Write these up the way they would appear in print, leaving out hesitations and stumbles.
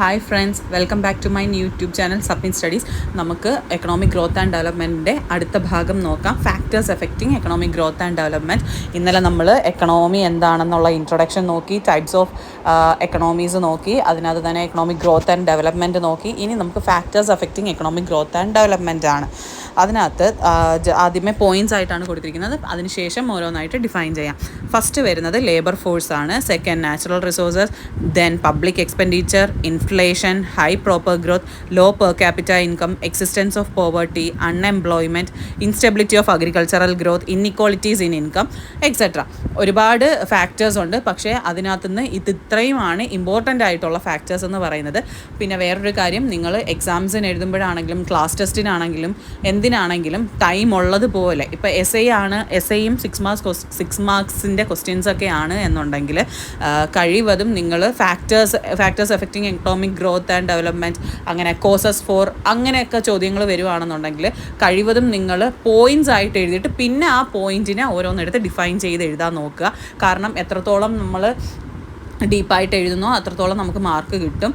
Hi friends, welcome back to my YouTube channel സബ്മിൻ studies. നമുക്ക് economic growth and ഡെവലപ്മെൻറ്റിൻ്റെ അടുത്ത ഭാഗം നോക്കാം. Factors affecting economic growth and development. ഇന്നലെ നമ്മൾ എക്കണോമി എന്താണെന്നുള്ള ഇൻട്രൊഡക്ഷൻ നോക്കി, ടൈപ്സ് ഓഫ് എക്കണോമീസ് നോക്കി, അതിനകത്ത് തന്നെ എക്കണോമിക് ഗ്രോത്ത് ആൻഡ് ഡെവലപ്മെൻറ്റ് നോക്കി. ഇനി നമുക്ക് factors affecting economic growth and development ആണ്. അതിനകത്ത് ആദ്യമേ പോയിൻറ്റ്സ് ആയിട്ടാണ് കൊടുത്തിരിക്കുന്നത്, അതിനുശേഷം ഓരോന്നായിട്ട് ഡിഫൈൻ ചെയ്യാം. ഫസ്റ്റ് വരുന്നത് ലേബർ ഫോഴ്സ് ആണ്, second natural resources, then public expenditure, inflation, high proper growth, low per capita income, existence of poverty, unemployment, instability of agricultural growth, inequalities in income, etcetera. ഒരുപാട് factors ഉണ്ട്, പക്ഷേ അതിനകത്തുനിന്ന് ഇത്രയുമാണ് important ആയിട്ടുള്ള factors എന്ന് പറയുന്നത്. പിന്നെ വേറൊരു കാര്യം, നിങ്ങൾ എക്സാംസിന് എഴുതുമ്പോഴാണെങ്കിലും ക്ലാസ് ടെസ്റ്റിനാണെങ്കിലും എന്തിനാണെങ്കിലും ടൈം ഉള്ളതുപോലെ, ഇപ്പോൾ എസ് ഐയും 6 മാർക്സിൻ്റെ ക്വസ്റ്റ്യൻസൊക്കെ ആണ് എന്നുണ്ടെങ്കിൽ കഴിവതും നിങ്ങൾ factors affecting economic growth and development, അങ്ങനെ കോസസ് ഫോർ അങ്ങനെയൊക്കെ ചോദ്യങ്ങൾ വരുവാണെന്നുണ്ടെങ്കിൽ കഴിവതും നിങ്ങൾ പോയിൻറ്റ്സ് ആയിട്ട് എഴുതിയിട്ട് പിന്നെ ആ പോയിൻറ്റിനെ ഓരോന്നെടുത്ത് ഡിഫൈൻ ചെയ്ത് എഴുതാൻ നോക്കുക. കാരണം എത്രത്തോളം നമ്മൾ ഡീപ്പായിട്ട് എഴുതുന്നോ അത്രത്തോളം നമുക്ക് മാർക്ക് കിട്ടും.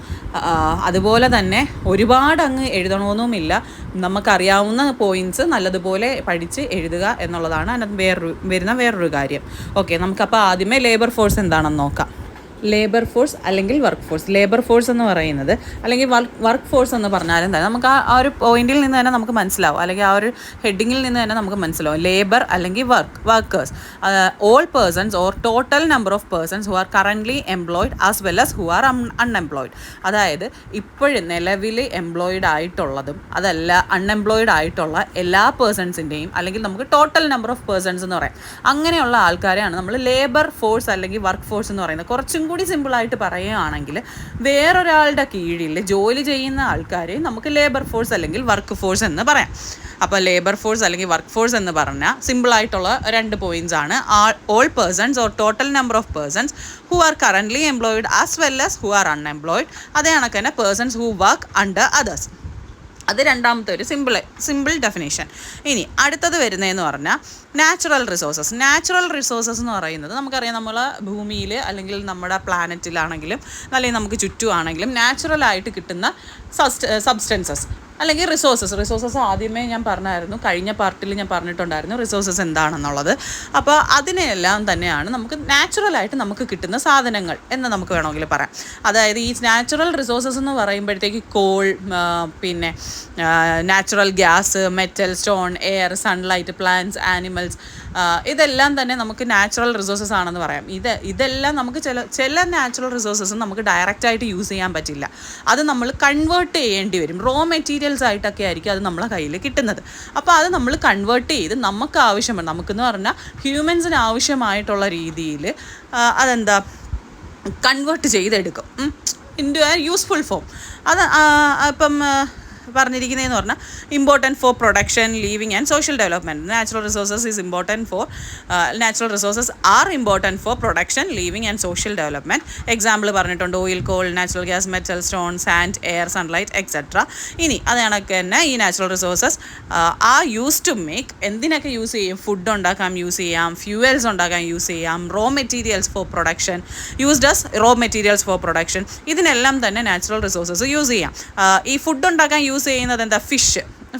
അതുപോലെ തന്നെ ഒരുപാട് അങ്ങ് എഴുതണമെന്നുമില്ല, നമുക്കറിയാവുന്ന പോയിൻറ്റ്സ് നല്ലതുപോലെ പഠിച്ച് എഴുതുക എന്നുള്ളതാണ് അതിനകത്ത് വരുന്ന വേറൊരു കാര്യം. ഓക്കെ, നമുക്കപ്പോൾ ആദ്യമേ ലേബർ ഫോഴ്സ് എന്താണെന്ന് നോക്കാം. ലേബർ ഫോഴ്സ് അല്ലെങ്കിൽ വർക്ക് ഫോഴ്സ്. ലേബർ ഫോഴ്സ് എന്ന് പറയുന്നത് അല്ലെങ്കിൽ വർക്ക് ഫോഴ്സ് എന്ന് പറഞ്ഞാലും തന്നെ നമുക്ക് ആ ഒരു പോയിന്റിൽ നിന്ന് തന്നെ നമുക്ക് മനസ്സിലാവും, അല്ലെങ്കിൽ ആ ഒരു ഹെഡിങ്ങിൽ നിന്ന് തന്നെ നമുക്ക് മനസ്സിലാവും. ലേബർ അല്ലെങ്കിൽ workers, all persons or total number of persons who are currently employed as well as who are unemployed. അതായത് ഇപ്പോഴും നിലവിൽ എംപ്ലോയിഡ് ആയിട്ടുള്ളതും അതല്ല അൺഎംപ്ലോയിഡ് ആയിട്ടുള്ള എല്ലാ പേഴ്സൺസിൻ്റെയും, അല്ലെങ്കിൽ നമുക്ക് ടോട്ടൽ നമ്പർ ഓഫ് പേഴ്സൺസ് എന്ന് പറയാം. അങ്ങനെയുള്ള ആൾക്കാരെയാണ് നമ്മൾ ലേബർ ഫോഴ്സ് അല്ലെങ്കിൽ വർക്ക് ഫോഴ്സ് എന്ന് പറയുന്നത്. കുറച്ചും കൂടി സിമ്പിളായിട്ട് പറയുകയാണെങ്കിൽ വേറൊരാളുടെ കീഴിൽ ജോലി ചെയ്യുന്ന ആൾക്കാരെ നമുക്ക് ലേബർ ഫോഴ്സ് അല്ലെങ്കിൽ വർക്ക് ഫോഴ്സ് എന്ന് പറയാം. അപ്പോൾ ലേബർ ഫോഴ്സ് അല്ലെങ്കിൽ വർക്ക് ഫോഴ്സ് എന്ന് പറഞ്ഞാൽ സിമ്പിളായിട്ടുള്ള 2 പോയിൻറ്റ്സ് ആണ്. All persons or total number of persons who are currently employed as well as who are unemployed. അതേ കണക്ക് തന്നെ persons who work under others. അത് രണ്ടാമത്തെ ഒരു സിമ്പിൾ ഡെഫിനേഷൻ. ഇനി അടുത്തത് വരുന്നതെന്ന് പറഞ്ഞാൽ നാച്ചുറൽ റിസോഴ്സസ് എന്ന് പറയുന്നത് നമുക്കറിയാം, നമ്മൾ ഭൂമിയിൽ അല്ലെങ്കിൽ നമ്മുടെ പ്ലാനറ്റിലാണെങ്കിലും അല്ലെങ്കിൽ നമുക്ക് ചുറ്റുമാണെങ്കിലും നാച്ചുറലായിട്ട് കിട്ടുന്ന സബ്സ്റ്റൻസസ് അല്ലെങ്കിൽ റിസോഴ്സസ് ആദ്യമേ ഞാൻ പറഞ്ഞായിരുന്നു, കഴിഞ്ഞ പാർട്ടിൽ ഞാൻ പറഞ്ഞിട്ടുണ്ടായിരുന്നു റിസോഴ്സസ് എന്താണെന്നുള്ളത്. അപ്പോൾ അതിനെല്ലാം തന്നെയാണ് നമുക്ക് നാച്ചുറലായിട്ട് നമുക്ക് കിട്ടുന്ന സാധനങ്ങൾ എന്ന് നമുക്ക് വേണമെങ്കിൽ പറയാം. അതായത് ഈ നാച്ചുറൽ റിസോഴ്സസ് എന്ന് പറയുമ്പോഴത്തേക്ക് കോൾ, പിന്നെ natural gas, metal, stone, air, sunlight, plants, animals, ഇതെല്ലാം തന്നെ നമുക്ക് നാച്ചുറൽ റിസോഴ്സസ് ആണെന്ന് പറയാം. ഇതെല്ലാം നമുക്ക് ചില നാച്ചുറൽ റിസോഴ്സസ് നമുക്ക് ഡയറക്റ്റായിട്ട് യൂസ് ചെയ്യാൻ പറ്റില്ല, അത് നമ്മൾ കൺവേർട്ട് ചെയ്യേണ്ടി വരും. റോ മെറ്റീരിയൽസ് ആയിട്ടൊക്കെ ആയിരിക്കും അത് നമ്മളെ കയ്യിൽ കിട്ടുന്നത്. അപ്പോൾ അത് നമ്മൾ കൺവേർട്ട് ചെയ്ത് നമുക്കെന്ന് പറഞ്ഞാൽ ഹ്യൂമൻസിന് ആവശ്യമായിട്ടുള്ള രീതിയിൽ അതെന്താ കൺവേർട്ട് ചെയ്തെടുക്കും ഇൻറ്റു എ യൂസ്ഫുൾ ഫോം. അത് ഇപ്പം പറഞ്ഞിരിക്കുന്നതെന്ന് പറഞ്ഞാൽ important for production, living and social development. Natural resources are important for production, living and social development. Example പറഞ്ഞിട്ടുണ്ട്, oil, coal, natural gas, metal, stone, sand, air, sunlight, etcetera. ഇനി അത് കണക്ക് തന്നെ ഈ natural resources are use to make, എന്തിനൊക്കെ use ചെയ്യും? Food ഉണ്ടാക്കാൻ use ചെയ്യാം, ഫ്യൂവൽസ് ഉണ്ടാക്കാൻ യൂസ് ചെയ്യാം, raw materials for production, used as raw materials for production. ഇതിനെല്ലാം തന്നെ നാച്ചുറൽ റിസോഴ്സസ് യൂസ് ചെയ്യാം. ഈ ഫുഡ് ഉണ്ടാക്കാൻ യൂസ് ചെയ്യുന്നത് എന്താ?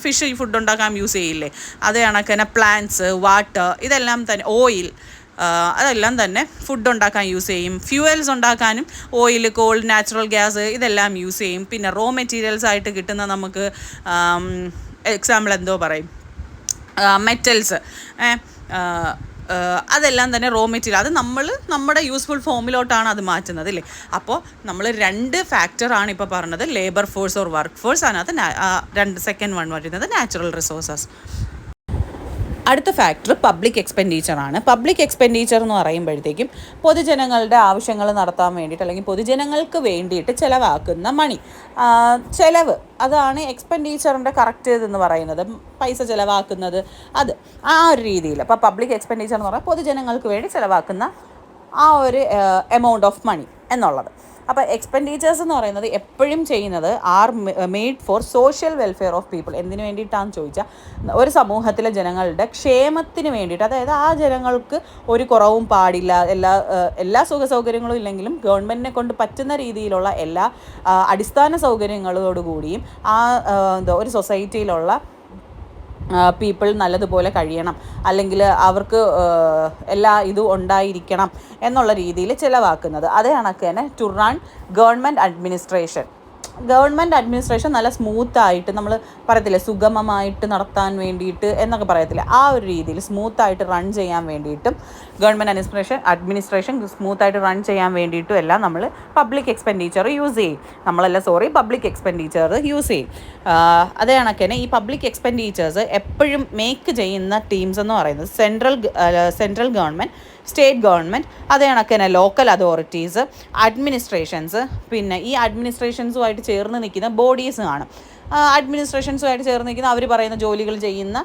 ഫിഷ് ഈ ഫുഡ് ഉണ്ടാക്കാൻ യൂസ് ചെയ്യില്ലേ? അത് കണക്ക് തന്നെ പ്ലാന്റ്സ്, വാട്ടർ, ഇതെല്ലാം തന്നെ, ഓയിൽ, അതെല്ലാം തന്നെ ഫുഡ് ഉണ്ടാക്കാൻ യൂസ് ചെയ്യും. ഫ്യൂവൽസ് ഉണ്ടാക്കാനും ഓയിൽ, കോൾ, നാച്ചുറൽ ഗ്യാസ് ഇതെല്ലാം യൂസ് ചെയ്യും. പിന്നെ റോ മെറ്റീരിയൽസ് ആയിട്ട് കിട്ടുന്ന നമുക്ക് എക്സാമ്പിൾ എന്തോ പറയും, മെറ്റൽസ്, അതെല്ലാം തന്നെ റോ മെറ്റീരിയൽ, അത് നമ്മുടെ യൂസ്ഫുൾ ഫോമിലോട്ടാണ് അത് മാറ്റുന്നത് അല്ലേ. അപ്പോൾ നമ്മൾ 2 ഫാക്ടറാണ് ഇപ്പോൾ പറഞ്ഞത്, labour force or work force. അതിനകത്ത് സെക്കൻഡ് വൺ വരുന്നത് നാച്ചുറൽ റിസോഴ്സസ്. അടുത്ത ഫാക്ടർ പബ്ലിക് എക്സ്പെൻഡിച്ചറാണ്. പബ്ലിക് എക്സ്പെൻഡിച്ചർ എന്ന് പറയുമ്പോഴത്തേക്കും പൊതുജനങ്ങളുടെ ആവശ്യങ്ങൾ നടത്താൻ വേണ്ടിയിട്ട് അല്ലെങ്കിൽ പൊതുജനങ്ങൾക്ക് വേണ്ടിയിട്ട് ചിലവാക്കുന്ന ചിലവ്, അതാണ് എക്സ്പെൻഡിച്ചറിൻ്റെ കറക്റ്റ് ഇതെന്ന് പറയുന്നത്. പൈസ ചിലവാക്കുന്നത്, അത് ആ ഒരു രീതിയിൽ. അപ്പോൾ പബ്ലിക് എക്സ്പെൻഡിച്ചർ എന്ന് പറഞ്ഞാൽ പൊതുജനങ്ങൾക്ക് വേണ്ടി ചിലവാക്കുന്ന ആ ഒരു എമൗണ്ട് ഓഫ് മണി എന്നുള്ളത്. അപ്പോൾ എക്സ്പെൻഡിച്ചേഴ്സ് എന്ന് പറയുന്നത് എപ്പോഴും ചെയ്യുന്നത് are made for social welfare of people. എന്തിനു വേണ്ടിയിട്ടാണെന്ന് ചോദിച്ചാൽ ഒരു സമൂഹത്തിലെ ജനങ്ങളുടെ ക്ഷേമത്തിന് വേണ്ടിയിട്ട്. അതായത് ആ ജനങ്ങൾക്ക് ഒരു കുറവും പാടില്ല, എല്ലാ സുഖ സൗകര്യങ്ങളും ഇല്ലെങ്കിലും ഗവൺമെൻറ്റിനെ കൊണ്ട് പറ്റുന്ന രീതിയിലുള്ള എല്ലാ അടിസ്ഥാന സൗകര്യങ്ങളോടുകൂടിയും ഒരു സൊസൈറ്റിയിലുള്ള പീപ്പിൾ നല്ലതുപോലെ കഴിയണം, അല്ലെങ്കിൽ അവർക്ക് എല്ലാ ഇതും ഉണ്ടായിരിക്കണം എന്നുള്ള രീതിയിൽ ചിലവാക്കുന്നത്. അതേ കണക്ക് തന്നെ ടു റൺ ഗവൺമെൻറ് അഡ്മിനിസ്ട്രേഷൻ നല്ല സ്മൂത്തായിട്ട്, നമ്മൾ പറയത്തില്ലേ സുഗമമായിട്ട് നടത്താൻ വേണ്ടിയിട്ട് എന്നൊക്കെ പറയത്തില്ല, ആ ഒരു രീതിയിൽ സ്മൂത്തായിട്ട് റൺ ചെയ്യാൻ വേണ്ടിയിട്ടും ഗവൺമെൻറ് അഡ്മിനിസ്ട്രേഷൻ സ്മൂത്തായിട്ട് റൺ ചെയ്യാൻ വേണ്ടിയിട്ടും എല്ലാം നമ്മൾ പബ്ലിക് എക്സ്പെൻഡിച്ചർ യൂസ് ചെയ്യും. പബ്ലിക് എക്സ്പെൻഡിച്ചർ യൂസ് ചെയ്യും. അതേ കണക്ക് തന്നെ ഈ പബ്ലിക് എക്സ്പെൻഡിച്ചേഴ്സ് എപ്പോഴും മേക്ക് ചെയ്യുന്ന ടീംസ് എന്ന് പറയുന്നത് സെൻട്രൽ ഗവൺമെൻറ്, സ്റ്റേറ്റ് ഗവൺമെൻറ്, അതേ കണക്ക് തന്നെ ലോക്കൽ അതോറിറ്റീസ്, അഡ്മിനിസ്ട്രേഷൻസ്, പിന്നെ ഈ അഡ്മിനിസ്ട്രേഷൻസുമായിട്ട് ചേർന്ന് നിൽക്കുന്ന ബോഡീസ് ആണ്. അഡ്മിനിസ്ട്രേഷൻസുമായിട്ട് ചേർന്ന് നിൽക്കുന്ന അവർ പറയുന്ന ജോലികൾ ചെയ്യുന്ന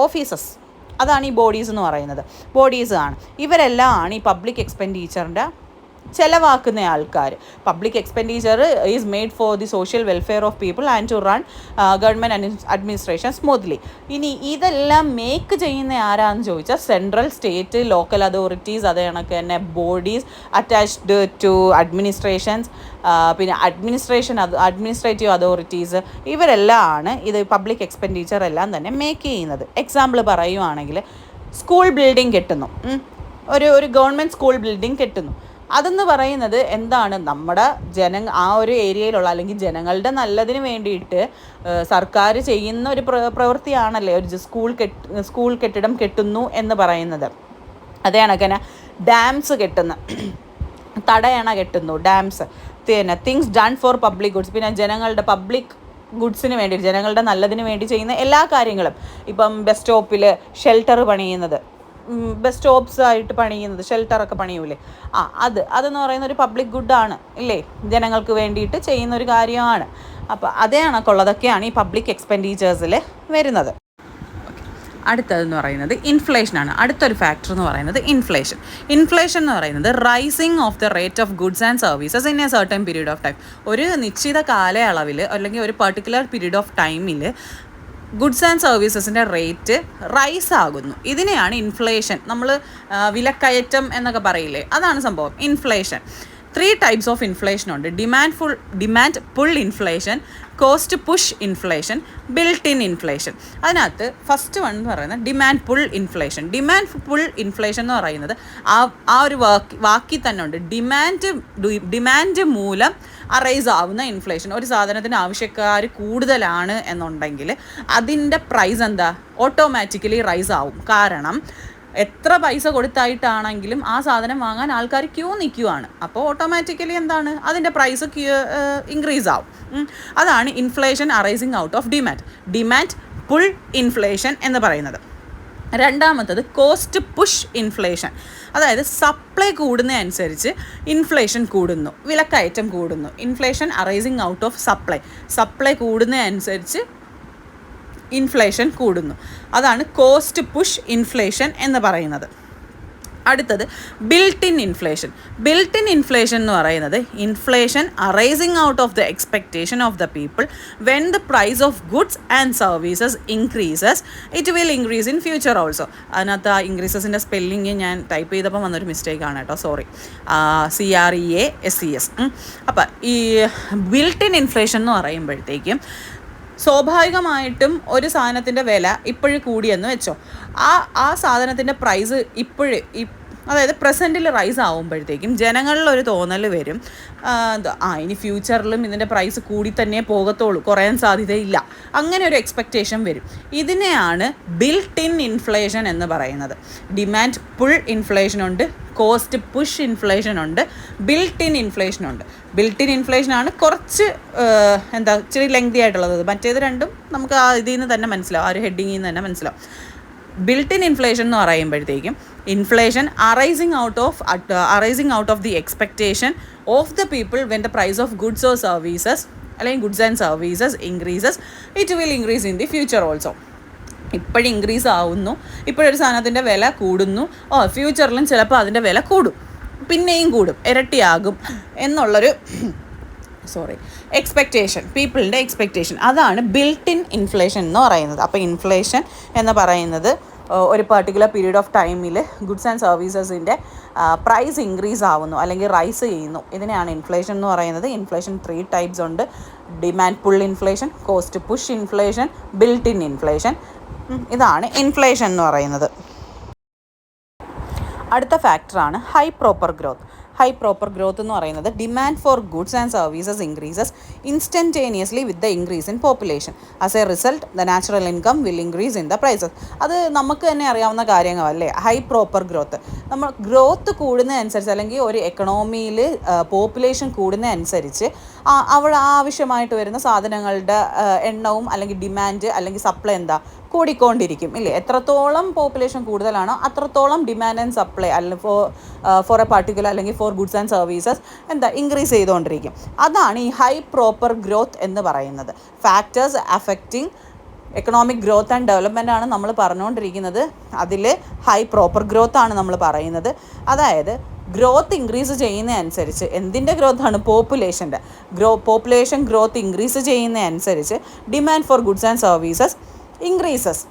ഓഫീസസ് അതാണ് ഈ ബോഡീസ് എന്ന് പറയുന്നത്. ബോഡീസ് ആണ്. ഇവരെല്ലാം ആണ് ഈ പബ്ലിക് എക്സ്പെൻഡിച്ചറിൻ്റെ ചിലവാക്കുന്ന ആൾക്കാർ. Public expenditure is made for the social welfare of people and to run government administration smoothly. ഇനി ഇതെല്ലാം മേക്ക് ചെയ്യുന്ന ആരാന്ന് ചോദിച്ചാൽ സെൻട്രൽ, സ്റ്റേറ്റ്, ലോക്കൽ അതോറിറ്റീസ്, അതേ കണക്ക് തന്നെ ബോഡീസ് അറ്റാച്ച്ഡ് ടു അഡ്മിനിസ്ട്രേഷൻസ്, പിന്നെ അഡ്മിനിസ്ട്രേറ്റീവ് അതോറിറ്റീസ്, ഇവരെല്ലാം ആണ് ഇത് പബ്ലിക് എക്സ്പെൻഡിച്ചർ എല്ലാം തന്നെ മേക്ക് ചെയ്യുന്നത്. എക്സാമ്പിൾ പറയുവാണെങ്കിൽ സ്കൂൾ ബിൽഡിംഗ് കെട്ടുന്നു, ഒരു ഗവൺമെൻറ് സ്കൂൾ ബിൽഡിംഗ് കെട്ടുന്നു. അതെന്ന് പറയുന്നത് എന്താണ്, നമ്മുടെ ആ ഒരു ഏരിയയിലുള്ള അല്ലെങ്കിൽ ജനങ്ങളുടെ നല്ലതിന് വേണ്ടിയിട്ട് സർക്കാർ ചെയ്യുന്ന ഒരു പ്രവൃത്തിയാണല്ലേ ഒരു സ്കൂൾ കെട്ടിടം കെട്ടുന്നു എന്ന് പറയുന്നത്. അതേ കണക്കന്നെ ഡാംസ് കെട്ടുന്ന, തടയണ കെട്ടുന്നു, ഡാംസ്, പിന്നെ things done for public goods, പിന്നെ ജനങ്ങളുടെ പബ്ലിക് ഗുഡ്സിന് വേണ്ടി, ജനങ്ങളുടെ നല്ലതിന് വേണ്ടി ചെയ്യുന്ന എല്ലാ കാര്യങ്ങളും. ഇപ്പം ബസ് സ്റ്റോപ്പിൽ ഷെൽട്ടർ പണിയുന്നത്, ബസ് സ്റ്റോപ്സ് ആയിട്ട് പണിയുന്നത്, ഷെൽട്ടറൊക്കെ പണിയൂലേ, അതെന്ന് പറയുന്ന ഒരു പബ്ലിക് ഗുഡാണ് ഇല്ലേ, ജനങ്ങൾക്ക് വേണ്ടിയിട്ട് ചെയ്യുന്ന ഒരു കാര്യമാണ്. അപ്പോൾ അതേ കണക്കുള്ളതൊക്കെയാണ് ഈ പബ്ലിക് എക്സ്പെൻഡിച്ചേഴ്സിൽ വരുന്നത്. അടുത്തതെന്ന് പറയുന്നത് ഇൻഫ്ലേഷനാണ്. അടുത്തൊരു ഫാക്ടർ എന്ന് പറയുന്നത് ഇൻഫ്ലേഷൻ എന്ന് പറയുന്നത് rising of the rate of goods and services in a certain period of time. ഒരു നിശ്ചിത കാലയളവിൽ അല്ലെങ്കിൽ ഒരു പർട്ടിക്കുലർ പീരീഡ് ഓഫ് ടൈമിൽ ഗുഡ്സ് ആൻഡ് സർവീസസിൻ്റെ റേറ്റ് റൈസ് ആകുന്നു. ഇതിനെയാണ് ഇൻഫ്ലേഷൻ, നമ്മൾ വിലക്കയറ്റം എന്നൊക്കെ പറയില്ലേ, അതാണ് സംഭവം ഇൻഫ്ലേഷൻ. 3 types ഓഫ് ഇൻഫ്ലേഷൻ ഉണ്ട്. Demand pull inflation, cost push inflation, built in inflation. അതിനകത്ത് ഫസ്റ്റ് വൺ എന്ന് പറയുന്നത് ഡിമാൻഡ് പുൾ ഇൻഫ്ലേഷൻ എന്ന് പറയുന്നത് ആ ഒരു വാക്കിൽ തന്നെ ഉണ്ട്. ഡിമാൻഡ് മൂലം അറൈസ് ആവുന്ന ഇൻഫ്ലേഷൻ. ഒരു സാധനത്തിന് ആവശ്യക്കാർ കൂടുതലാണ് എന്നുണ്ടെങ്കിൽ അതിൻ്റെ പ്രൈസ് ഓട്ടോമാറ്റിക്കലി റൈസ് ആവും. കാരണം എത്ര പൈസ കൊടുത്തായിട്ടാണെങ്കിലും ആ സാധനം വാങ്ങാൻ ആൾക്കാർ ക്യൂ നിൽക്കുവാണ്. അപ്പോൾ ഓട്ടോമാറ്റിക്കലി അതിൻ്റെ പ്രൈസ് ഇൻക്രീസ് ആവും. അതാണ് inflation arising out of demand pull inflation എന്ന് പറയുന്നത്. രണ്ടാമത്തത് കോസ്റ്റ് പുഷ് ഇൻഫ്ലേഷൻ. അതായത് സപ്ലൈ കൂടുന്നതനുസരിച്ച് ഇൻഫ്ലേഷൻ കൂടുന്നു, വിലക്കയറ്റം കൂടുന്നു. Inflation arising out of supply കൂടുന്നതനുസരിച്ച് ഇൻഫ്ലേഷൻ കൂടുന്നു. അതാണ് കോസ്റ്റ് പുഷ് ഇൻഫ്ലേഷൻ എന്ന് പറയുന്നത്. അടുത്തത് ബിൽട്ട് ഇൻ ഇൻഫ്ലേഷൻ എന്ന് പറയുന്നത് inflation arising out of the expectation of the people when the price of goods and services increases it will increase in future also. അതിനകത്ത് ആ ഇൻക്രീസസിൻ്റെ സ്പെല്ലിങ് ഞാൻ ടൈപ്പ് ചെയ്തപ്പോൾ വന്നൊരു മിസ്റ്റേക്കാണ് കേട്ടോ, സോറി. CREASES. അപ്പം ഈ ബിൽട്ട് ഇൻ ഇൻഫ്ലേഷൻ എന്ന് പറയുമ്പോഴത്തേക്കും സ്വാഭാവികമായിട്ടും ഒരു സാധനത്തിൻ്റെ വില ഇപ്പോഴും കൂടിയെന്ന് വെച്ചോ, ആ സാധനത്തിൻ്റെ പ്രൈസ് അതായത് പ്രസൻറ്റിൽ റൈസ് ആകുമ്പോഴത്തേക്കും ജനങ്ങളിലൊരു തോന്നൽ വരും, ഇനി ഫ്യൂച്ചറിലും ഇതിൻ്റെ പ്രൈസ് കൂടി തന്നെ പോകത്തുള്ളൂ, കുറയാൻ സാധ്യതയില്ല, അങ്ങനെ ഒരു എക്സ്പെക്റ്റേഷൻ വരും. ഇതിനെയാണ് ബിൽട്ട് ഇൻ ഇൻഫ്ലേഷൻ എന്ന് പറയുന്നത്. ഡിമാൻഡ് പുൾ ഇൻഫ്ലേഷൻ ഉണ്ട്, കോസ്റ്റ് പുഷ് ഇൻഫ്ലേഷൻ ഉണ്ട്, ബിൽട്ട് ഇൻ ഇൻഫ്ലേഷൻ ഉണ്ട്. ബിൽട്ട് ഇൻ ഇൻഫ്ലേഷനാണ് കുറച്ച് ഇച്ചിരി ലെങ്തി ആയിട്ടുള്ളത്. മറ്റേത് രണ്ടും നമുക്ക് ഇതിൽ നിന്ന് തന്നെ മനസ്സിലാവും, ആ ഒരു ഹെഡിങ്ങിൽ നിന്ന് തന്നെ മനസ്സിലാവും. ബിൽട്ട് ഇൻ ഇൻഫ്ലേഷൻ എന്ന് പറയുമ്പോഴത്തേക്കും inflation arising out of the expectation of the people when the price of goods or services അല്ലെങ്കിൽ goods and services increases it will increase in the future also. ഇപ്പോഴും ഇൻക്രീസ് ആവുന്നു, ഇപ്പോഴൊരു സാധനത്തിൻ്റെ വില കൂടുന്നു, ഫ്യൂച്ചറിലും ചിലപ്പോൾ അതിൻ്റെ വില കൂടും. പിന്നെയും കൂടും, ഇരട്ടിയാകും എന്നുള്ളൊരു എക്സ്പെക്റ്റേഷൻ, പീപ്പിളിൻ്റെ എക്സ്പെക്റ്റേഷൻ, അതാണ് ബിൽട്ട് ഇൻ ഇൻഫ്ലേഷൻ എന്ന് പറയുന്നത്. അപ്പോൾ ഇൻഫ്ലേഷൻ എന്ന് പറയുന്നത് ഒരു പെർട്ടിക്കുലർ പീരീഡ് ഓഫ് ടൈമിൽ ഗുഡ്സ് ആൻഡ് സർവീസസിൻ്റെ പ്രൈസ് ഇൻക്രീസ് ആവുന്നു അല്ലെങ്കിൽ റൈസ് ചെയ്യുന്നു, ഇതിനെയാണ് ഇൻഫ്ലേഷൻ എന്ന് പറയുന്നത്. ഇൻഫ്ലേഷൻ 3 ടൈപ്സ് ഉണ്ട്: demand pull inflation, cost push inflation, built in inflation. ഇതാണ് ഇൻഫ്ലേഷൻ എന്ന് പറയുന്നത്. അടുത്ത ഫാക്ടറാണ് high proper growth. High proper growth എന്ന് പറയുന്നത് demand for goods and services increases instantaneously with the increase in population. As a result the natural income will increase in the prices. അത് നമുക്ക് തന്നെ അറിയാവുന്ന കാര്യങ്ങളല്ലേ ഹൈ പ്രോപ്പർ ഗ്രോത്ത്. നമ്മൾ growth കൂടുന്നതനുസരിച്ച് അല്ലെങ്കിൽ ഒരു എക്കണോമിയിൽ പോപ്പുലേഷൻ കൂടുന്നതനുസരിച്ച് അവിടെ ആവശ്യമായിട്ട് വരുന്ന സാധനങ്ങളുടെ എണ്ണവും അല്ലെങ്കിൽ ഡിമാൻഡ് അല്ലെങ്കിൽ സപ്ലൈ കൂടിക്കൊണ്ടിരിക്കും ഇല്ലേ. എത്രത്തോളം പോപ്പുലേഷൻ കൂടുതലാണോ അത്രത്തോളം ഡിമാൻഡ് ആൻഡ് സപ്ലൈ അല്ലെങ്കിൽ ഫോർ എ പാർട്ടിക്കുലർ അല്ലെങ്കിൽ four goods and services increase ചെയ്തുകൊണ്ടിരിക്കും. അതാണ് ഈ ഹൈ പ്രോപ്പർ ഗ്രോത്ത് എന്ന് പറയുന്നത്. Factors affecting economic growth and development ആണ് നമ്മൾ പറഞ്ഞുകൊണ്ടിരിക്കുന്നത്. അതിൽ ഹൈ പ്രോപ്പർ ഗ്രോത്ത് ആണ് നമ്മൾ പറയുന്നത്. അതായത് ഗ്രോത്ത് ഇൻക്രീസ് ചെയ്യുന്നതനുസരിച്ച്, എന്തിൻ്റെ ഗ്രോത്താണ്? പോപ്പുലേഷൻ്റെ പോപ്പുലേഷൻ ഗ്രോത്ത് ഇൻക്രീസ് ചെയ്യുന്നതനുസരിച്ച് demand for goods and services increases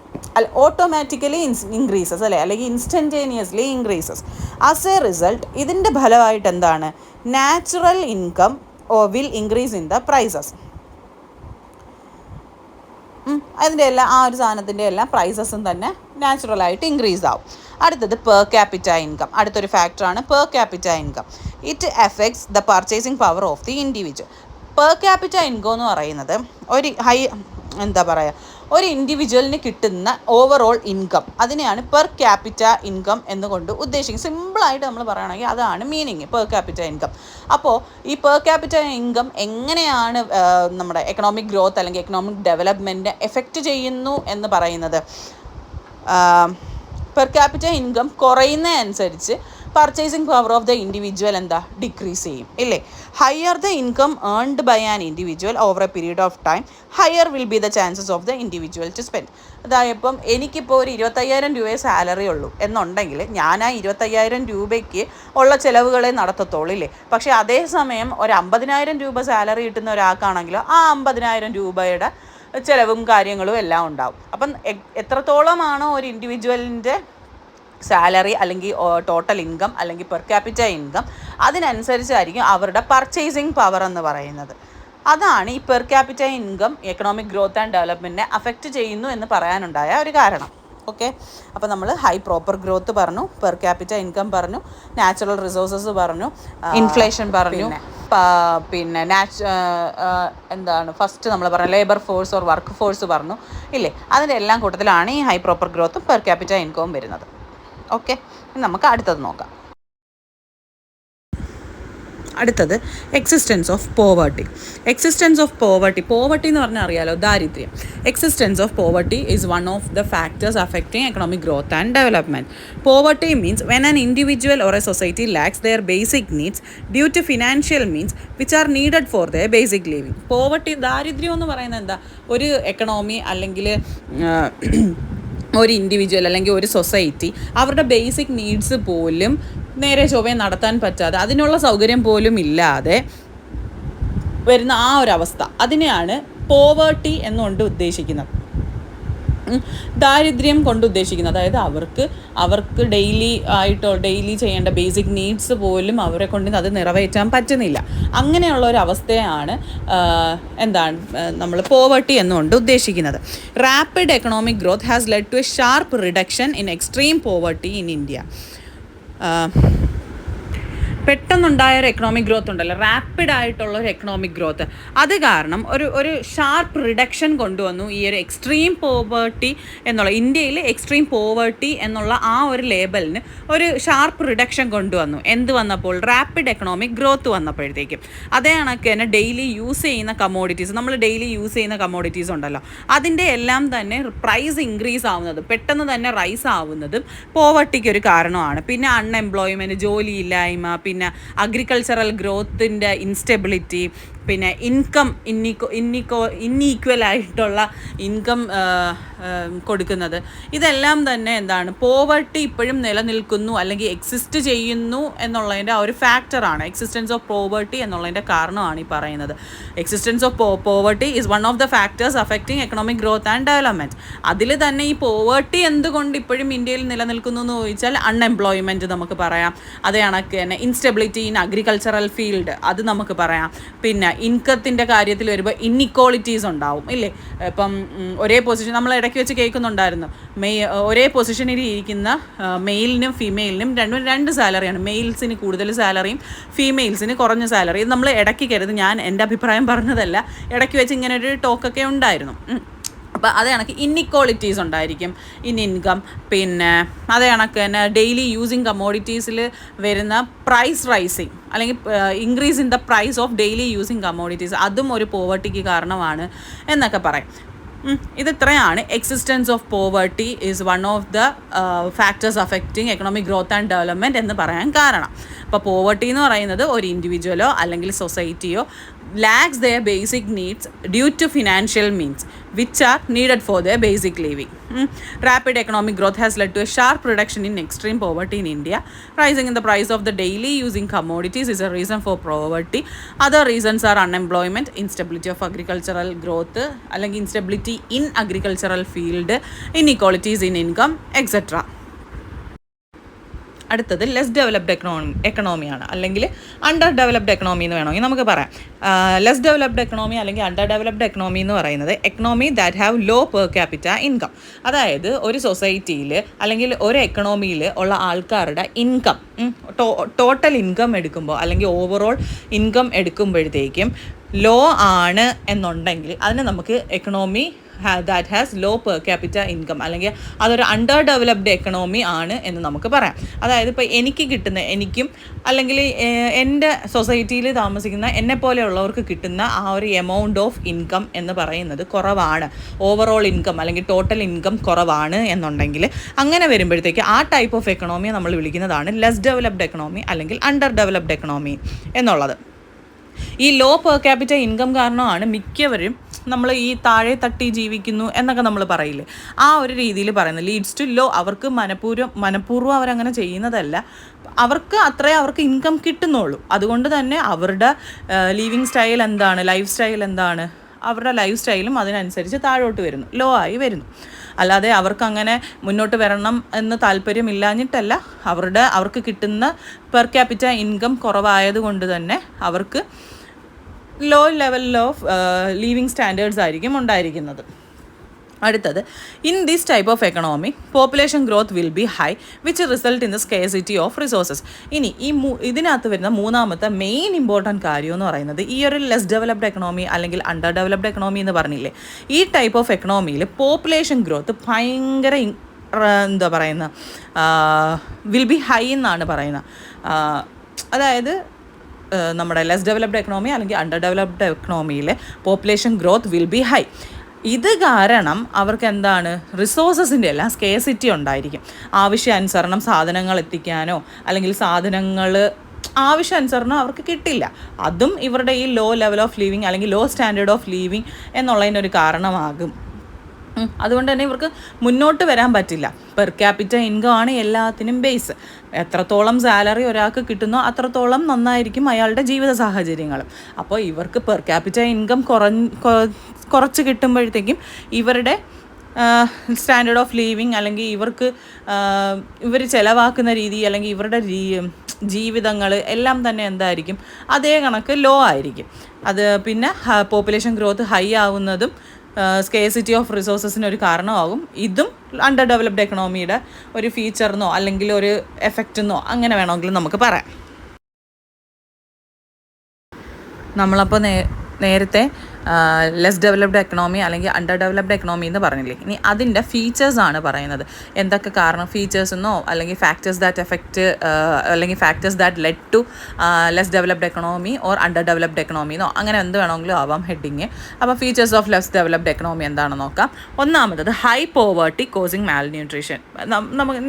automatically increases അല്ലേ, അല്ലെങ്കിൽ instantaneously increases. As a result ഇതിൻ്റെ ഫലമായിട്ട് എന്താണ്? Natural income will increase in the prices. അതിൻ്റെ എല്ലാം ആ ഒരു സാധനത്തിൻ്റെ എല്ലാം പ്രൈസസും തന്നെ നാച്ചുറലായിട്ട് ഇൻക്രീസ് ആവും. അടുത്തത് പെർ ക്യാപിറ്റ ഇൻകം. അടുത്തൊരു ഫാക്ടറാണ് per capita income. It affects the purchasing power of the individual. Per capita income എന്ന് പറയുന്നത് ഒരു ഇൻഡിവിജ്വലിന് കിട്ടുന്ന ഓവറോൾ ഇൻകം, അതിനെയാണ് പെർ ക്യാപിറ്റ ഇൻകം എന്നുകൊണ്ട് ഉദ്ദേശിക്കുന്നത്. സിമ്പിളായിട്ട് നമ്മൾ പറയുകയാണെങ്കിൽ അതാണ് മീനിങ് പെർ ക്യാപിറ്റ ഇൻകം. അപ്പോൾ ഈ പെർ ക്യാപിറ്റ ഇൻകം എങ്ങനെയാണ് നമ്മുടെ എക്കണോമിക് ഗ്രോത്ത് അല്ലെങ്കിൽ എക്കണോമിക് ഡെവലപ്മെൻറ്റ് എഫക്റ്റ് ചെയ്യുന്നു എന്ന് പറയുന്നത്? പെർ ക്യാപിറ്റ ഇൻകം കുറയുന്നതനുസരിച്ച് purchasing power of the individual decrease ചെയ്യും ഇല്ലേ. Higher the income earned by an individual over a period of time higher will be the chances of the individual to spend. അതായത് ഇപ്പം എനിക്കിപ്പോൾ ഒരു 25,000 രൂപയെ salary ഉള്ളൂ എന്നുണ്ടെങ്കിൽ ഞാൻ ആ 25,000 രൂപയ്ക്ക് ഉള്ള ചിലവുകളെ നടത്തത്തുള്ളൂ ഇല്ലേ. പക്ഷേ അതേസമയം ഒരു 50,000 രൂപ സാലറി കിട്ടുന്ന ഒരാൾക്കാണെങ്കിലോ ആ 50,000 രൂപയുടെ ചിലവും കാര്യങ്ങളും എല്ലാം ഉണ്ടാവും. അപ്പം എത്രത്തോളമാണോ ഒരു ഇൻഡിവിജ്വലിൻ്റെ സാലറി അല്ലെങ്കിൽ ടോട്ടൽ ഇൻകം അല്ലെങ്കിൽ പെർ ക്യാപിറ്റ ഇൻകം, അതിനനുസരിച്ചായിരിക്കും അവരുടെ പർച്ചേസിങ് പവർ എന്ന് പറയുന്നത്. അതാണ് ഈ per capita income economic growth and ഡെവലപ്മെൻറ്റിനെ അഫക്റ്റ് ചെയ്യുന്നു എന്ന് പറയാനുണ്ടായ ഒരു കാരണം. ഓക്കെ, അപ്പോൾ നമ്മൾ ഹൈ പ്രോപ്പർ ഗ്രോത്ത് പറഞ്ഞു, പെർ ക്യാപിറ്റ ഇൻകം പറഞ്ഞു, നാച്ചുറൽ റിസോഴ്സസ് പറഞ്ഞു, ഇൻഫ്ലേഷൻ പറഞ്ഞു, പിന്നെ ഫസ്റ്റ് നമ്മൾ പറഞ്ഞ labour force or work force പറഞ്ഞു ഇല്ലേ. അതിൻ്റെ എല്ലാം കൂട്ടത്തിലാണ് ഈ ഹൈ പ്രോപ്പർ ഗ്രോത്തും പെർ ക്യാപിറ്റ ഇൻകവും വരുന്നത്. ഓക്കെ, നമുക്ക് അടുത്തത് നോക്കാം. അടുത്തത് existence of poverty. Existence of poverty എന്ന് പറഞ്ഞാൽ അറിയാലോ, ദാരിദ്ര്യം. Existence of poverty is one of the factors affecting economic growth and development. Poverty means when an individual or a society lacks their basic needs due to financial means which are needed for their basic living. Poverty, ദാരിദ്ര്യം എന്ന് പറയുന്നത് ഒരു economy അല്ലെങ്കിൽ ഒരു individual അല്ലെങ്കിൽ ഒരു society അവരുടെ basic needs പോലും നേരെ ചൊവ്വേ നടത്താൻ പറ്റാതെ, അതിനുള്ള സൗകര്യം പോലും ഇല്ലാതെ വരുന്ന ആ ഒരു അവസ്ഥ, അതിനെയാണ് പോവർട്ടി എന്നുകൊണ്ട് ഉദ്ദേശിക്കുന്നത്. ദാരിദ്ര്യം കൊണ്ട് ഉദ്ദേശിക്കുന്നത് അതായത് അവർക്ക് ഡെയിലി ചെയ്യേണ്ട ബേസിക് നീഡ്സ് പോലും അവരെ കൊണ്ട് അത് നിറവേറ്റാൻ പറ്റുന്നില്ല. അങ്ങനെയുള്ള ഒരു അവസ്ഥയാണ് നമ്മൾ പോവർട്ടി എന്നുകൊണ്ട് ഉദ്ദേശിക്കുന്നത്. Rapid economic growth has led to a sharp reduction in extreme poverty in India. പെട്ടെന്നുണ്ടായ ഒരു എക്കണോമിക് ഗ്രോത്ത് ഉണ്ടല്ലോ, റാപ്പിഡ് ആയിട്ടുള്ള ഒരു എക്കണോമിക് ഗ്രോത്ത്, അത് കാരണം ഒരു ഷാർപ്പ് റിഡക്ഷൻ കൊണ്ടുവന്നു ഈ ഒരു എക്സ്ട്രീം പോവേർട്ടി എന്നുള്ള, ഇന്ത്യയിൽ എക്സ്ട്രീം പോവേർട്ടി എന്നുള്ള ആ ഒരു ലേബലിന് ഒരു ഷാർപ്പ് റിഡക്ഷൻ കൊണ്ടുവന്നു. എന്ത് വന്നപ്പോൾ? റാപ്പിഡ് എക്കണോമിക് ഗ്രോത്ത് വന്നപ്പോഴത്തേക്കും. അതേ കണക്ക് തന്നെ ഡെയിലി യൂസ് ചെയ്യുന്ന കമ്മോഡിറ്റീസ്, നമ്മൾ ഡെയിലി യൂസ് ചെയ്യുന്ന കമ്മോഡിറ്റീസ് ഉണ്ടല്ലോ, അതിൻ്റെ എല്ലാം തന്നെ പ്രൈസ് ഇൻക്രീസ് ആവുന്നതും പെട്ടെന്ന് തന്നെ റൈസ് ആവുന്നതും പോവർട്ടിക്ക് ഒരു കാരണമാണ്. പിന്നെ അൺഎംപ്ലോയ്മെൻറ്റ്, ജോലിയില്ലായ്മ, പിന്നെ അഗ്രികൾച്ചറൽ ഗ്രോത്തിൻ്റെ ഇൻസ്റ്റെബിലിറ്റി, പിന്നെ ഇൻകം ഇന്നീക്വൽ ആയിട്ടുള്ള ഇൻകം കൊടുക്കുന്നത്, ഇതെല്ലാം തന്നെ എന്താണ്, പോവർട്ടി ഇപ്പോഴും നിലനിൽക്കുന്നു അല്ലെങ്കിൽ എക്സിസ്റ്റ് ചെയ്യുന്നു എന്നുള്ളതിൻ്റെ ആ ഒരു ഫാക്ടറാണ്. എക്സിസ്റ്റൻസ് ഓഫ് പോവർട്ടി എന്നുള്ളതിൻ്റെ കാരണമാണ് ഈ പറയുന്നത്. Existence of poverty is one of the factors affecting economic growth and development. അതിൽ തന്നെ ഈ പോവർട്ടി എന്തുകൊണ്ട് ഇപ്പോഴും ഇന്ത്യയിൽ നിലനിൽക്കുന്നു എന്ന് ചോദിച്ചാൽ അൺഎംപ്ലോയ്മെൻറ്റ് നമുക്ക് പറയാം. അതേ കണക്ക് തന്നെ ഇൻസ്റ്റെബിലിറ്റി ഇൻ അഗ്രികൾച്ചറൽ ഫീൽഡ് അത് നമുക്ക് പറയാം. പിന്നെ ഇൻകത്തിൻ്റെ കാര്യത്തിൽ വരുമ്പോൾ ഇന്നിക്വാളിറ്റീസ് ഉണ്ടാവും ഇല്ലേ. ഇപ്പം ഒരേ പൊസിഷൻ നമ്മൾ ഇടയ്ക്ക് വെച്ച് കേൾക്കുന്നുണ്ടായിരുന്നു, ഒരേ പൊസിഷനിൽ ഇരിക്കുന്ന മെയിലിനും ഫീമെയിലിനും രണ്ട് സാലറിയാണ്. മെയിൽസിന് കൂടുതൽ സാലറിയും ഫീമെയിൽസിന് കുറഞ്ഞ സാലറി. ഇത് നമ്മൾ ഇടയ്ക്ക് കരുത്, ഞാൻ എൻ്റെ അഭിപ്രായം പറഞ്ഞതല്ല, ഇടയ്ക്ക് വെച്ച് ഇങ്ങനെ ഒരു ടോക്കൊക്കെ ഉണ്ടായിരുന്നു. അപ്പോൾ അതേ കണക്ക് ഇന്നിക്വാളിറ്റീസ് ഉണ്ടായിരിക്കും ഇൻ ഇൻകം. പിന്നെ അതേ കണക്ക് തന്നെ ഡെയിലി യൂസിങ് കമ്മോഡിറ്റീസിൽ വരുന്ന പ്രൈസ് റൈസിങ് അല്ലെങ്കിൽ increase in the price of daily using commodities, അതും ഒരു പോവർട്ടിക്ക് കാരണമാണ് എന്നൊക്കെ പറയും. ഇതിത്രയാണ് existence of poverty is one of the factors affecting economic growth and development എന്ന് പറയാൻ കാരണം. അപ്പോൾ പോവർട്ടി എന്ന് പറയുന്നത് ഒരു ഇൻഡിവിജ്വലോ അല്ലെങ്കിൽ സൊസൈറ്റിയോ lacks their basic needs due to financial means which are needed for their basic living. Rapid economic growth has led to a sharp reduction in extreme poverty in India. Rising in the price of the daily using commodities is a reason for poverty. Other reasons are unemployment, instability of agricultural growth, അല്ലെങ്കിൽ instability in agricultural field, inequalities in income, etc. അടുത്തത് less developed എക്കണോമിയാണ്, അല്ലെങ്കിൽ under developed economy എന്ന് വേണമെങ്കിൽ നമുക്ക് പറയാം. Less developed economy അല്ലെങ്കിൽ under developed economy എന്ന് പറയുന്നത് economy that have low per capita income. അതായത് ഒരു സൊസൈറ്റിയിൽ അല്ലെങ്കിൽ ഒരു എക്കണോമിയിൽ ഉള്ള ആൾക്കാരുടെ ഇൻകം, ടോട്ടൽ ഇൻകം എടുക്കുമ്പോൾ അല്ലെങ്കിൽ ഓവറോൾ ഇൻകം എടുക്കുമ്പോഴത്തേക്കും ലോ ആണ് എന്നുണ്ടെങ്കിൽ അതിനെ നമുക്ക് economy that has low per capita income അല്ലെങ്കിൽ അതൊരു അണ്ടർ ഡെവലപ്ഡ് എക്കണോമി ആണ് എന്ന് നമുക്ക് പറയാം. അതായത് ഇപ്പോൾ എനിക്കും അല്ലെങ്കിൽ എൻ്റെ സൊസൈറ്റിയിൽ താമസിക്കുന്ന എന്നെപ്പോലെയുള്ളവർക്ക് കിട്ടുന്ന ആ ഒരു എമൗണ്ട് ഓഫ് ഇൻകം എന്ന് പറയുന്നത് കുറവാണ്, ഓവറോൾ ഇൻകം അല്ലെങ്കിൽ ടോട്ടൽ ഇൻകം കുറവാണ് എന്നുണ്ടെങ്കിൽ, അങ്ങനെ വരുമ്പോഴത്തേക്ക് ആ ടൈപ്പ് ഓഫ് എക്കണോമിയെ നമ്മൾ വിളിക്കുന്നതാണ് ലെസ് ഡെവലപ്ഡ് എക്കണോമി അല്ലെങ്കിൽ അണ്ടർ ഡെവലപ്ഡ് എക്കണോമി എന്നുള്ളത്. ഈ ലോ പെർ ക്യാപിറ്റ ഇൻകം കാരണമാണ് മിക്കവരും നമ്മൾ ഈ താഴെ തട്ടി ജീവിക്കുന്നു എന്നൊക്കെ നമ്മൾ പറയില്ലേ, ആ ഒരു രീതിയിൽ പറയുന്നത് ലീഡ്സ് ടു ലോ. അവർക്ക് മനഃപൂർവ്വം അവരങ്ങനെ ചെയ്യുന്നതല്ല, അവർക്ക് ഇൻകം കിട്ടുന്നുള്ളൂ. അതുകൊണ്ട് തന്നെ അവരുടെ ലൈഫ് സ്റ്റൈൽ എന്താണ്, അവരുടെ ലൈഫ് സ്റ്റൈലും അതിനനുസരിച്ച് താഴോട്ട് വരുന്നു, ലോ ആയി വരുന്നു. അല്ലാതെ അവർക്ക് അങ്ങനെ മുന്നോട്ട് വരണം എന്ന് താല്പര്യമില്ലാഞ്ഞിട്ടല്ല, അവർക്ക് കിട്ടുന്ന പെർ ക്യാപിറ്റ ഇൻകം കുറവായതുകൊണ്ട് തന്നെ അവർക്ക് low level of living standards ആയിരിക്കും ഉണ്ടായിരിക്കുന്നത്. അടുത്തത്, in this type of economy population growth will be high which result in the scarcity of resources. ഇനി ഇതിനകത്ത് വരുന്ന മൂന്നാമത്തെ മെയിൻ ഇമ്പോർട്ടൻറ്റ് കാര്യം എന്ന് പറയുന്നത്, ഈ ഒരു ലെസ് ഡെവലപ്ഡ് എക്കണോമി അല്ലെങ്കിൽ അണ്ടർ ഡെവലപ്ഡ് എക്കണോമി എന്ന് പറഞ്ഞില്ലേ, ഈ ടൈപ്പ് ഓഫ് എക്കണോമിയിൽ പോപ്പുലേഷൻ ഗ്രോത്ത് ഭയങ്കര വിൽ ബി ഹൈ എന്നാണ് പറയുന്നത്. അതായത് നമ്മുടെ ലെസ് ഡെവലപ്ഡ് എക്കണോമി അല്ലെങ്കിൽ അണ്ടർ ഡെവലപ്ഡ് എക്കണോമിയിൽ population growth will be high. ഇത് കാരണം അവർക്ക് റിസോഴ്സസിൻ്റെ എല്ലാം സ്കേസിറ്റി ഉണ്ടായിരിക്കും. ആവശ്യാനുസരണം സാധനങ്ങൾ എത്തിക്കാനോ അല്ലെങ്കിൽ സാധനങ്ങൾ ആവശ്യാനുസരണം അവർക്ക് കിട്ടില്ല. അതും ഇവരുടെ ഈ ലോ ലെവൽ ഓഫ് ലിവിങ് അല്ലെങ്കിൽ ലോ സ്റ്റാൻഡേർഡ് ഓഫ് ലിവിങ് എന്നുള്ളതിനൊരു കാരണമാകും. അതുകൊണ്ട് തന്നെ ഇവർക്ക് മുന്നോട്ട് വരാൻ പറ്റില്ല. പെർ ക്യാപിറ്റ ഇൻകം ആണ് എല്ലാത്തിനും ബേസ്. എത്രത്തോളം സാലറി ഒരാൾക്ക് കിട്ടുന്നോ അത്രത്തോളം നന്നായിരിക്കും അയാളുടെ ജീവിത സാഹചര്യങ്ങളും. അപ്പോൾ ഇവർക്ക് പെർ ക്യാപിറ്റ ഇൻകം കുറച്ച് കിട്ടുമ്പോഴത്തേക്കും ഇവരുടെ സ്റ്റാൻഡേർഡ് ഓഫ് ലിവിങ് അല്ലെങ്കിൽ ഇവർ ചിലവാക്കുന്ന രീതി അല്ലെങ്കിൽ ഇവരുടെ ജീവിതങ്ങൾ എല്ലാം തന്നെ എന്തായിരിക്കും, അതേ കണക്ക് ലോ ആയിരിക്കും. അത് പിന്നെ പോപ്പുലേഷൻ ഗ്രോത്ത് ഹൈ ആവുന്നതും സ്കേസിറ്റി ഓഫ് റിസോഴ്സസിന് ഒരു കാരണമാകും. ഇതും അണ്ടർ ഡെവലപ്ഡ് എക്കണോമിയുടെ ഒരു ഫീച്ചറിനോ അല്ലെങ്കിൽ ഒരു എഫക്റ്റെന്നോ അങ്ങനെ വേണമെങ്കിലും നമുക്ക് പറയാം. നമ്മളപ്പോൾ നേരത്തെ ലെസ് ഡെവലപ്ഡ് എക്കണോമി അല്ലെങ്കിൽ അണ്ടർ ഡെവലപ്ഡ് എക്കണോമി എന്ന് പറഞ്ഞില്ലേ. ഇനി അതിൻ്റെ ഫീച്ചേഴ്സാണ് പറയുന്നത്. എന്തൊക്കെ കാരണം ഫീച്ചേഴ്സ് എന്നോ അല്ലെങ്കിൽ ഫാക്ടേഴ്സ് ദാറ്റ് എഫക്റ്റ് അല്ലെങ്കിൽ factors that lead to less developed economy or under developed economy എന്നോ അങ്ങനെ എന്ത് വേണമെങ്കിലും ആവാം ഹെഡിങ്. അപ്പോൾ features of less developed economy എന്താണെന്ന് നോക്കാം. ഒന്നാമത്തത് high poverty causing malnutrition.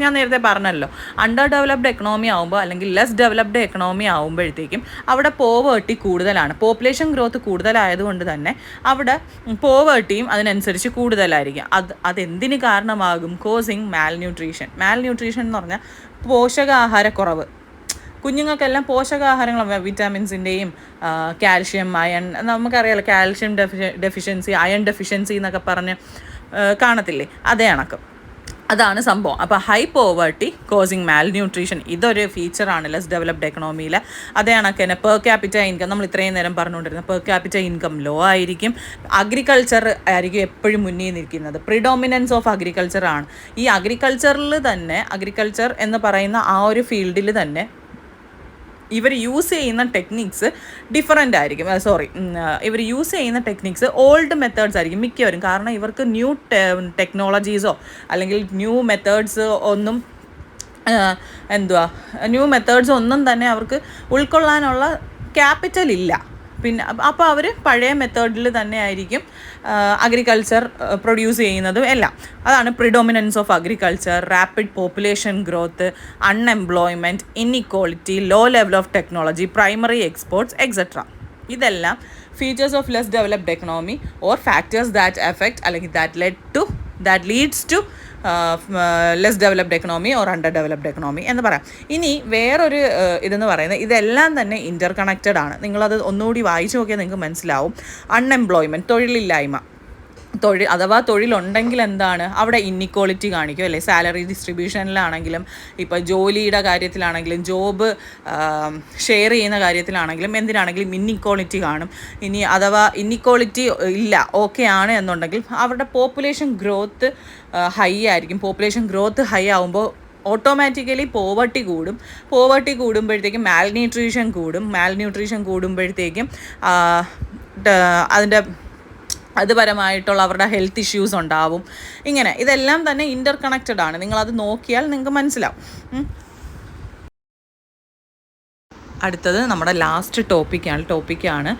ഞാൻ നേരത്തെ പറഞ്ഞല്ലോ, അണ്ടർ ഡെവലപ്ഡ് എക്കണോമി ആകുമ്പോൾ അല്ലെങ്കിൽ ലെസ് ഡെവലപ്ഡ് എക്കണോമി ആകുമ്പോഴത്തേക്കും അവിടെ പോവേർട്ടി കൂടുതലാണ്. പോപ്പുലേഷൻ ഗ്രോത്ത് കൂടുതലായതുകൊണ്ട് തന്നെ അവിടെ പോവേർട്ടിയും അതിനനുസരിച്ച് കൂടുതലായിരിക്കും. അതെന്തിന് കാരണമാകും? കോസിങ് മാൽ ന്യൂട്രീഷൻ. മാൽ ന്യൂട്രീഷൻ എന്ന് പറഞ്ഞാൽ പോഷകാഹാരക്കുറവ്. കുഞ്ഞുങ്ങൾക്കെല്ലാം പോഷകാഹാരങ്ങൾ വിറ്റാമിൻസിൻ്റെയും കാൽഷ്യം, അയൺ, നമുക്കറിയാലോ കാൽഷ്യം ഡെഫിഷ്യൻസി, അയൺ ഡെഫിഷ്യൻസി എന്നൊക്കെ പറഞ്ഞ് കാണത്തില്ലേ, അതേ കണക്ക് അതാണ് സംഭവം. അപ്പോൾ ഹൈ പോവേർട്ടി കോസിങ് മാൽ ന്യൂട്രീഷൻ ഇതൊരു ഫീച്ചറാണ് ലെസ് ഡെവലപ്ഡ് എക്കണോമിയിൽ. അതേ കണക്ക് തന്നെ പെർ ക്യാപിറ്റ ഇൻകം, നമ്മൾ ഇത്രയും നേരം പറഞ്ഞുകൊണ്ടിരുന്നത് പെർ ക്യാപിറ്റ ഇൻകം ലോ ആയിരിക്കും. അഗ്രികൾച്ചർ ആയിരിക്കും എപ്പോഴും മുന്നിൽ നിൽക്കുന്നത്. പ്രിഡോമിനൻസ് ഓഫ് അഗ്രികൾച്ചർ ആണ്. ഈ അഗ്രികൾച്ചറിൽ തന്നെ, അഗ്രികൾച്ചർ എന്ന് പറയുന്ന ആ ഒരു ഫീൽഡിൽ തന്നെ ഇവർ യൂസ് ചെയ്യുന്ന ടെക്നിക്സ് ഡിഫറെൻ്റ് ആയിരിക്കും. ഇവർ യൂസ് ചെയ്യുന്ന ടെക്നിക്സ് ഓൾഡ് മെത്തേഡ്സ് ആയിരിക്കും മിക്കവരും. കാരണം ഇവർക്ക് ന്യൂ ടെക്നോളജീസോ അല്ലെങ്കിൽ ന്യൂ മെത്തേഡ്സ് ഒന്നും ന്യൂ മെത്തേഡ്സ് ഒന്നും തന്നെ അവർക്ക് ഉൾക്കൊള്ളാനുള്ള ക്യാപിറ്റൽ ഇല്ല. പിന്നെ അപ്പോൾ അവർ പഴയ മെത്തേഡിൽ തന്നെ ആയിരിക്കും അഗ്രികൾച്ചർ പ്രൊഡ്യൂസ് ചെയ്യുന്നതും എല്ലാം. അതാണ് predominance of agriculture, rapid population growth, unemployment, inequality, low level of technology, primary exports etcetera. ഇതെല്ലാം features of less developed economy or factors that effect അല്ലെങ്കിൽ that leads to less developed economy or under developed economy എന്ന് പറയാം. ഇനി വേറൊരു ഇതെന്ന് പറയുന്നത് ഇതെല്ലാം തന്നെ ഇൻ്റർ കണക്റ്റഡ് ആണ്. നിങ്ങളത് ഒന്നുകൂടി വായിച്ചു നോക്കിയാൽ നിങ്ങൾക്ക് മനസ്സിലാവും. അൺഎംപ്ലോയ്മെൻറ്റ്, തൊഴിലില്ലായ്മ, അഥവാ തൊഴിലുണ്ടെങ്കിൽ എന്താണ് അവിടെ ഇന്നിക്വാളിറ്റി കാണിക്കും അല്ലേ. സാലറി ഡിസ്ട്രിബ്യൂഷനിലാണെങ്കിലും ഇപ്പോൾ ജോലിയുടെ കാര്യത്തിലാണെങ്കിലും ജോബ് ഷെയർ ചെയ്യുന്ന കാര്യത്തിലാണെങ്കിലും എന്തിനാണെങ്കിലും ഇന്നിക്വാളിറ്റി കാണും. ഇനി അഥവാ ഇന്നിക്വാളിറ്റി ഇല്ല, ഓക്കെ ആണ് എന്നുണ്ടെങ്കിൽ അവരുടെ പോപ്പുലേഷൻ ഗ്രോത്ത് ഹൈ ആയിരിക്കും. പോപ്പുലേഷൻ ഗ്രോത്ത് ഹൈ ആകുമ്പോൾ ഓട്ടോമാറ്റിക്കലി പോവർട്ടി കൂടും. പോവർട്ടി കൂടുമ്പോഴത്തേക്കും മാൽന്യൂട്രീഷൻ കൂടും. മാൽന്യൂട്രീഷൻ കൂടുമ്പോഴത്തേക്കും അതിൻ്റെ അതുപരമായിട്ടുള്ള അവരുടെ ഹെൽത്ത് ഇഷ്യൂസ് ഉണ്ടാവും. ഇങ്ങനെ ഇതെല്ലാം തന്നെ ഇൻ്റർ കണക്റ്റഡ് ആണ്. നിങ്ങളത് നോക്കിയാൽ നിങ്ങൾക്ക് മനസ്സിലാവും. അടുത്തത് നമ്മുടെ ലാസ്റ്റ് ടോപ്പിക്കാണ്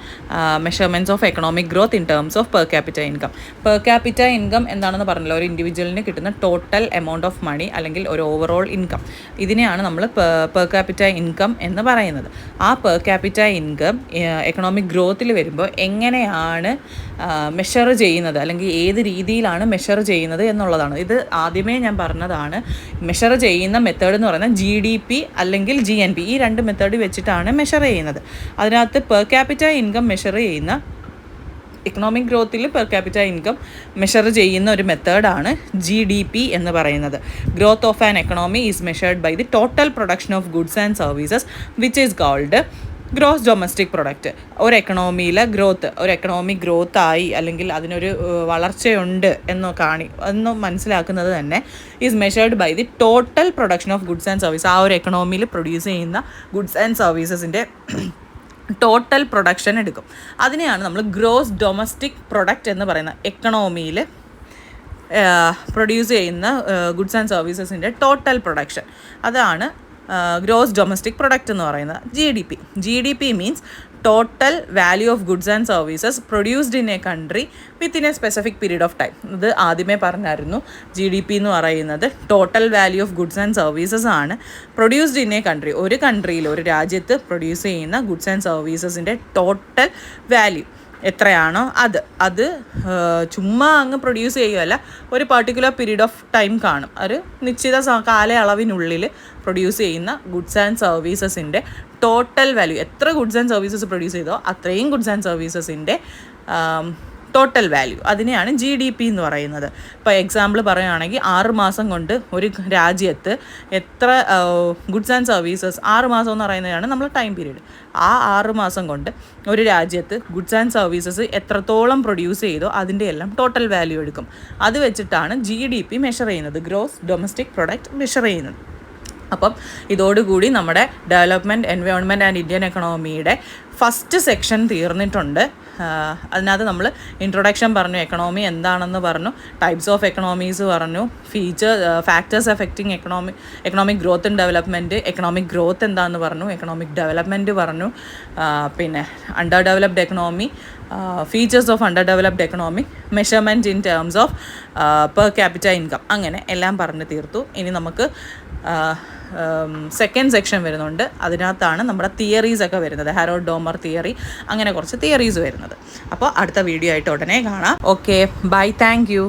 measurements of economic growth in terms of per capita income. Per capita income എന്താണെന്ന് പറഞ്ഞല്ലോ, ഒരു ഇൻഡിവിജ്വലിന് കിട്ടുന്ന ടോട്ടൽ എമൗണ്ട് ഓഫ് മണി അല്ലെങ്കിൽ ഒരു ഓവറോൾ ഇൻകം. ഇതിനെയാണ് നമ്മൾ പെർ ക്യാപിറ്റ ഇൻകം എന്ന് പറയുന്നത്. ആ പെർ ക്യാപിറ്റ ഇൻകം എക്കണോമിക് ഗ്രോത്തിൽ വരുമ്പോൾ എങ്ങനെയാണ് മെഷർ ചെയ്യുന്നത് അല്ലെങ്കിൽ ഏത് രീതിയിലാണ് മെഷർ ചെയ്യുന്നത് എന്നുള്ളതാണ്. ഇത് ആദ്യമേ ഞാൻ പറഞ്ഞതാണ്. മെഷർ ചെയ്യുന്ന മെത്തേഡ് എന്ന് പറയുന്നത് GDP അല്ലെങ്കിൽ GNP, ഈ രണ്ട് മെത്തേഡ് വെച്ചിട്ടാണ് മെഷർ ചെയ്യുന്നത്. അതിനകത്ത് പെർ ക്യാപിറ്റ ഇൻകം മെഷർ ചെയ്യുന്ന എക്കണോമിക് ഗ്രോത്തിൽ പെർ ക്യാപിറ്റ ഇൻകം മെഷർ ചെയ്യുന്ന ഒരു മെത്തേഡാണ് GDP എന്ന് പറയുന്നത്. Growth of an economy is measured by the total production of goods and services which is called gross domestic product. ഒരു എക്കണോമിയിലെ ഗ്രോത്ത്, ഒരു എക്കണോമിക് ഗ്രോത്തായി അല്ലെങ്കിൽ അതിനൊരു വളർച്ചയുണ്ട് എന്ന് മനസ്സിലാക്കുന്നത് തന്നെ is measured by the total production of goods and service. ആ ഒരു എക്കണോമിയിൽ പ്രൊഡ്യൂസ് ചെയ്യുന്ന ഗുഡ്സ് ആൻഡ് സർവീസസിൻ്റെ ടോട്ടൽ പ്രൊഡക്ഷൻ എടുക്കും. അതിനെയാണ് നമ്മൾ ഗ്രോസ് ഡൊമസ്റ്റിക് പ്രൊഡക്റ്റ് എന്ന് പറയുന്നത്. എക്കണോമിയിൽ പ്രൊഡ്യൂസ് ചെയ്യുന്ന ഗുഡ്സ് ആൻഡ് സർവീസസിൻ്റെ ടോട്ടൽ പ്രൊഡക്ഷൻ, അതാണ് ഗ്രോസ് ഡൊമസ്റ്റിക് പ്രൊഡക്റ്റ് എന്ന് പറയുന്നത്. GDP means total value of goods and services produced in a country within a specific period of time. ഇത് ആദ്യമേ പറഞ്ഞായിരുന്നു. GDP എന്ന് പറയുന്നത് total value of goods and services ആണ് പ്രൊഡ്യൂസ്ഡ് ഇൻ എ കൺട്രി. ഒരു കൺട്രിയിൽ, ഒരു രാജ്യത്ത് പ്രൊഡ്യൂസ് ചെയ്യുന്ന ഗുഡ്സ് ആൻഡ് സർവീസസിൻ്റെ ടോട്ടൽ വാല്യൂ എത്രയാണോ അത് ചുമ്മാ അങ്ങ് പ്രൊഡ്യൂസ് ചെയ്യുകയല്ല, ഒരു പർട്ടിക്കുലർ പീരീഡ് ഓഫ് ടൈം കാണും. ഒരു നിശ്ചിത കാലയളവിനുള്ളിൽ പ്രൊഡ്യൂസ് ചെയ്യുന്ന ഗുഡ്സ് ആൻഡ് സർവീസസിൻ്റെ ടോട്ടൽ വാല്യൂ, എത്ര ഗുഡ്സ് ആൻഡ് സർവീസസ് പ്രൊഡ്യൂസ് ചെയ്തോ അത്രയും ഗുഡ്സ് ആൻഡ് സർവീസസിൻ്റെ ടോട്ടൽ വാല്യൂ, അതിനെയാണ് GDP എന്ന് പറയുന്നത്. ഇപ്പോൾ എക്സാമ്പിൾ പറയുകയാണെങ്കിൽ 6 മാസം കൊണ്ട് ഒരു രാജ്യത്ത് എത്ര ഗുഡ്സ് ആൻഡ് സർവീസസ്, 6 മാസം എന്ന് പറയുന്നതാണ് നമ്മൾ ടൈം പീരീഡ്. ആ 6 മാസം കൊണ്ട് ഒരു രാജ്യത്ത് ഗുഡ്സ് ആൻഡ് സർവീസസ് എത്രത്തോളം പ്രൊഡ്യൂസ് ചെയ്തോ അതിൻ്റെ എല്ലാം ടോട്ടൽ വാല്യൂ എടുക്കും. അത് വെച്ചിട്ടാണ് GDP മെഷർ ചെയ്യുന്നത്, ഗ്രോസ് ഡൊമസ്റ്റിക് പ്രൊഡക്റ്റ് മെഷർ ചെയ്യുന്നത്. അപ്പം ഇതോടുകൂടി നമ്മുടെ ഡെവലപ്മെൻറ്റ്, എൻവയോൺമെൻറ്റ് ആൻഡ് ഇന്ത്യൻ എക്കണോമിയുടെ ഫസ്റ്റ് സെക്ഷൻ തീർന്നിട്ടുണ്ട്. അതിനകത്ത് നമ്മൾ ഇൻട്രൊഡക്ഷൻ പറഞ്ഞു, എക്കണോമി എന്താണെന്ന് പറഞ്ഞു, ടൈപ്സ് ഓഫ് എക്കണോമീസ് പറഞ്ഞു, factors affecting economic growth and development, economic growth എന്താണെന്ന് പറഞ്ഞു, എക്കണോമിക് ഡെവലപ്മെൻറ്റ് പറഞ്ഞു, പിന്നെ under developed economy, features of under developed economy, measurement in terms of per capita income, അങ്ങനെ എല്ലാം പറഞ്ഞു തീർത്തു. ഇനി നമുക്ക് സെക്കൻഡ് സെക്ഷൻ വരുന്നുണ്ട്. അതിനകത്താണ് നമ്മുടെ തിയറീസ് ഒക്കെ വരുന്നത്, ഹാരോൾഡ് ഡോമർ തിയറി, അങ്ങനെ കുറച്ച് തിയറീസ് വരുന്നത്. അപ്പോൾ അടുത്ത വീഡിയോ ആയിട്ട് ഉടനെ കാണാം. Okay, bye, thank U.